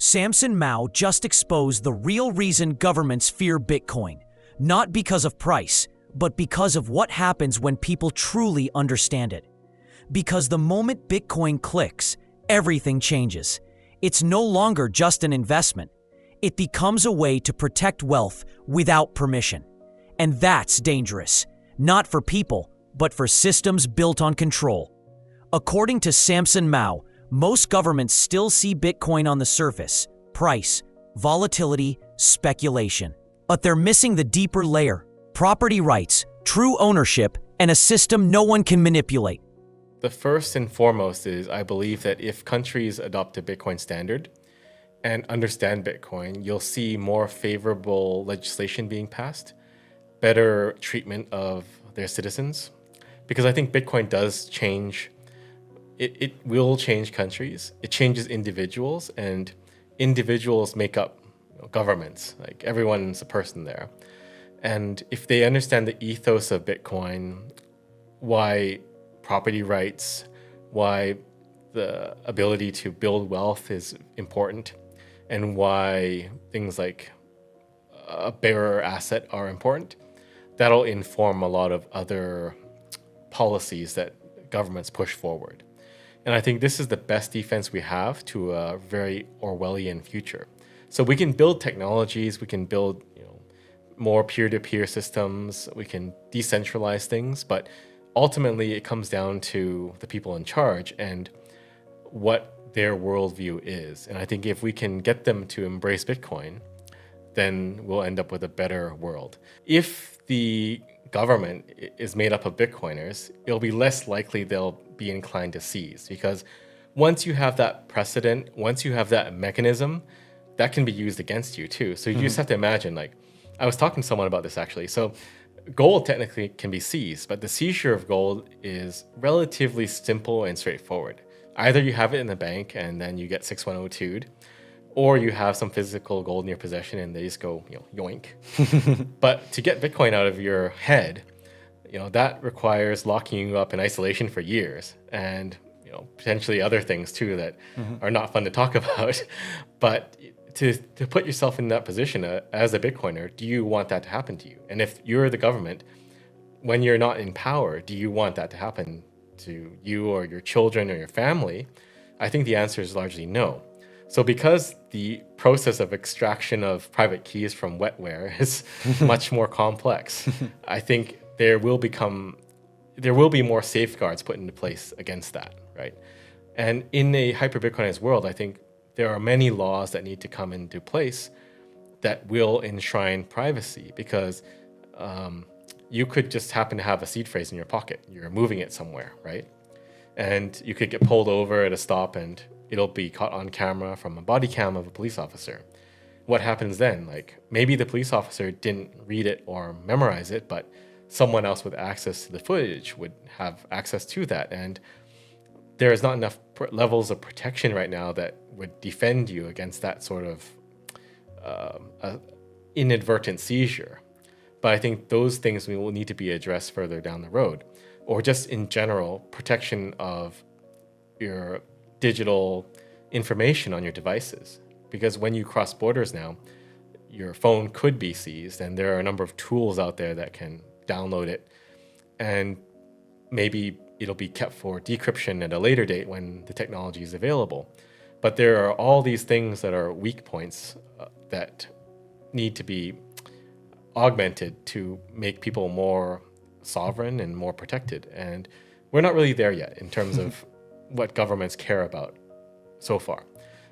Samson Mow just exposed the real reason governments fear Bitcoin, not because of price, but because of what happens when people truly understand it. Because the moment Bitcoin clicks, everything changes. It's no longer just an investment. It becomes a way to protect wealth without permission. And that's dangerous, not for people, but for systems built on control. According to Samson Mow, most governments still see Bitcoin on the surface: price, volatility, speculation. But they're missing the deeper layer: property rights, true ownership, and a system no one can manipulate. The first and foremost is I believe that if countries adopt a Bitcoin standard and understand Bitcoin, you'll see more favorable legislation being passed, better treatment of their citizens. Because I think Bitcoin does change, it will change countries, it changes individuals, and individuals make up governments. Like, everyone's a person there. And if they understand the ethos of Bitcoin, why property rights, why the ability to build wealth is important, and why things like a bearer asset are important, that'll inform a lot of other policies that governments push forward. And I think this is the best defense we have to a very Orwellian future. So we can build technologies, we can build more peer-to-peer systems, we can decentralize things, but ultimately it comes down to the people in charge and what their worldview is. And I think if we can get them to embrace Bitcoin, then we'll end up with a better world. If the government is made up of Bitcoiners, it'll be less likely they'll be inclined to seize, because once you have that precedent, once you have that mechanism, that can be used against you too. So you just have to imagine, like, I was talking to someone about this actually. So gold technically can be seized, but the seizure of gold is relatively simple and straightforward. Either you have it in the bank and then you get 6102'd, or you have some physical gold in your possession and they just go, yoink. But to get Bitcoin out of your head, that requires locking you up in isolation for years, and potentially other things too that are not fun to talk about. But to put yourself in that position as a Bitcoiner, do you want that to happen to you? And if you're the government, when you're not in power, do you want that to happen to you or your children or your family? I think the answer is largely no. So because the process of extraction of private keys from wetware is much more complex, I think there will be more safeguards put into place against that, right? And in a hyper-Bitcoinized world, I think there are many laws that need to come into place that will enshrine privacy, because you could just happen to have a seed phrase in your pocket. You're moving it somewhere, right? And you could get pulled over at a stop and it'll be caught on camera from a body cam of a police officer. What happens then? Like, maybe the police officer didn't read it or memorize it, but someone else with access to the footage would have access to that. And there is not enough levels of protection right now that would defend you against that sort of inadvertent seizure. But I think those things will need to be addressed further down the road. Or just in general, protection of your digital information on your devices. Because when you cross borders now, your phone could be seized, and there are a number of tools out there that can download it, and maybe it'll be kept for decryption at a later date when the technology is available. But there are all these things that are weak points that need to be augmented to make people more sovereign and more protected. And we're not really there yet in terms of what governments care about so far.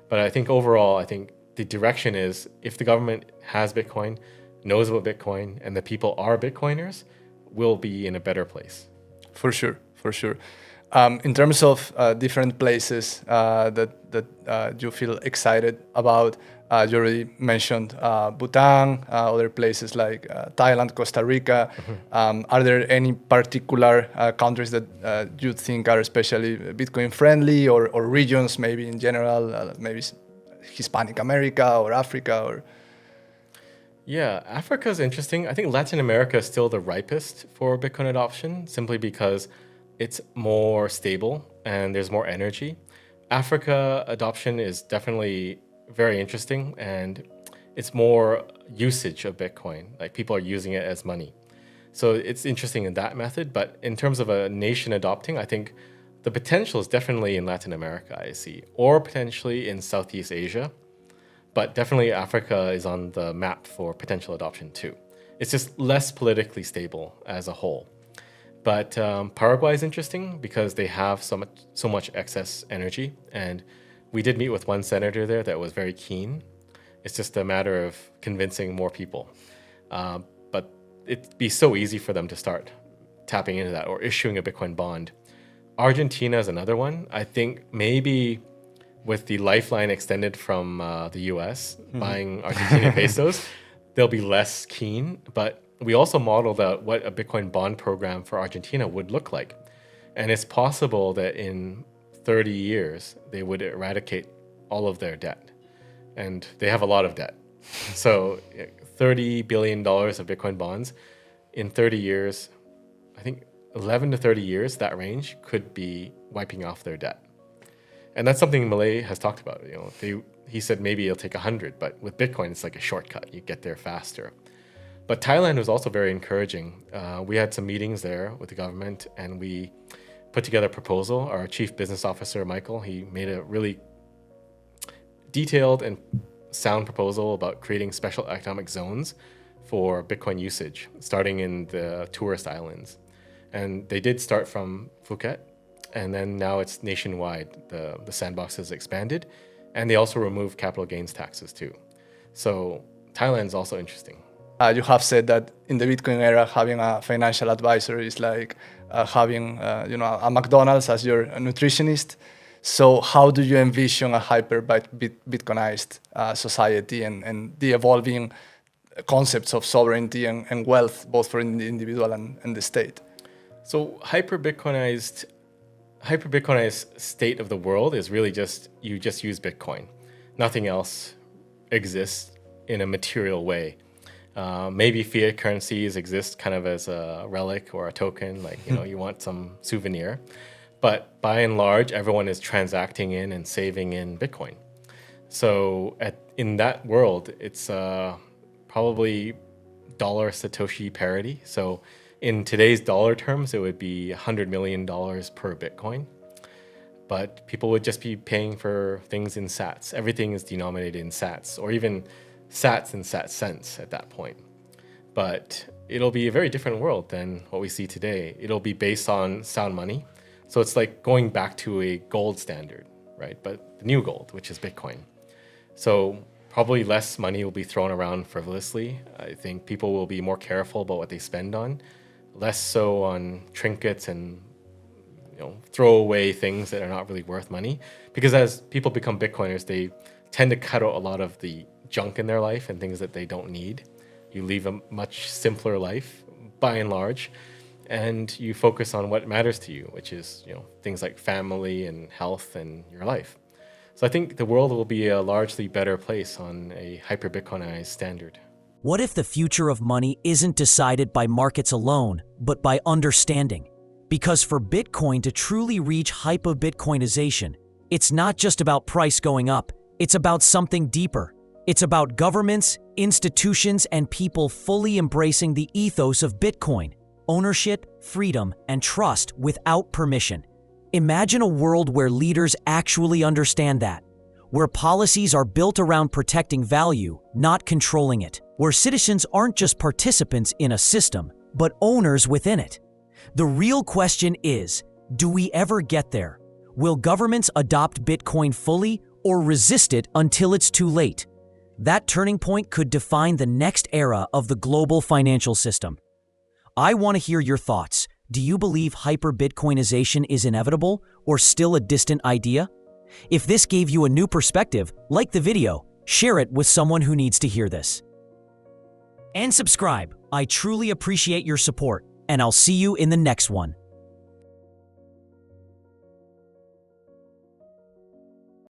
But I think overall, I think the direction is, if the government has Bitcoin, knows about Bitcoin, and the people are Bitcoiners, we'll be in a better place. For sure. In terms of different places that you feel excited about, you already mentioned Bhutan, other places like Thailand, Costa Rica. Are there any particular countries that you think are especially Bitcoin friendly, or regions maybe in general, maybe Hispanic America or Africa? Or Yeah, Africa is interesting. I think Latin America is still the ripest for Bitcoin adoption, simply because it's more stable and there's more energy. Africa adoption is definitely very interesting, and it's more usage of Bitcoin. Like people are using it as money. So it's interesting in that method. But in terms of a nation adopting, I think the potential is definitely in Latin America, I see, or potentially in Southeast Asia. But definitely Africa is on the map for potential adoption too. It's just less politically stable as a whole. But Paraguay is interesting because they have so much excess energy. And we did meet with one senator there that was very keen. It's just a matter of convincing more people. But it'd be so easy for them to start tapping into that or issuing a Bitcoin bond. Argentina is another one. I think maybe with the lifeline extended from the US buying Argentinian pesos, they'll be less keen. But we also modeled out what a Bitcoin bond program for Argentina would look like. And it's possible that in 30 years, they would eradicate all of their debt. And they have a lot of debt. So $30 billion of Bitcoin bonds in 30 years, I think 11 to 30 years, that range could be wiping off their debt. And that's something Malay has talked about. He said maybe it'll take 100, but with Bitcoin, it's like a shortcut. You get there faster. But Thailand was also very encouraging. We had some meetings there with the government, and we put together a proposal. Our chief business officer, Michael, he made a really detailed and sound proposal about creating special economic zones for Bitcoin usage, starting in the tourist islands. And they did start from Phuket, and then now it's nationwide. The sandbox has expanded, and they also removed capital gains taxes too. So Thailand's also interesting. You have said that in the Bitcoin era, having a financial advisor is like having a McDonald's as your nutritionist. So how do you envision a hyper-Bitcoinized society and the evolving concepts of sovereignty and wealth, both for the individual and the state? So hyper-Bitcoinized state of the world is really you just use Bitcoin. Nothing else exists in a material way. Maybe fiat currencies exist kind of as a relic or a token, like you want some souvenir. But by and large, everyone is transacting in and saving in Bitcoin. So in that world, it's probably dollar Satoshi parity. So in today's dollar terms, it would be $100 million per Bitcoin. But people would just be paying for things in sats. Everything is denominated in sats, or even sats and sat cents at that point. But it'll be a very different world than what we see today. It'll be based on sound money. So it's like going back to a gold standard, right? But the new gold, which is Bitcoin. So probably less money will be thrown around frivolously. I think people will be more careful about what they spend on, less so on trinkets and throw away things that are not really worth money. Because as people become Bitcoiners, they tend to cut out a lot of the junk in their life and things that they don't need. You leave a much simpler life, by and large, and you focus on what matters to you, which is things like family and health and your life. So I think the world will be a largely better place on a hyper-Bitcoinized standard. What if the future of money isn't decided by markets alone, but by understanding? Because for Bitcoin to truly reach hyper-Bitcoinization, it's not just about price going up, it's about something deeper. It's about governments, institutions, and people fully embracing the ethos of Bitcoin: ownership, freedom, and trust without permission. Imagine a world where leaders actually understand that, where policies are built around protecting value, not controlling it, where citizens aren't just participants in a system, but owners within it. The real question is, do we ever get there? Will governments adopt Bitcoin fully or resist it until it's too late? That turning point could define the next era of the global financial system. I want to hear your thoughts. Do you believe hyper-Bitcoinization is inevitable or still a distant idea? If this gave you a new perspective, like the video, share it with someone who needs to hear this. And subscribe. I truly appreciate your support, and I'll see you in the next one.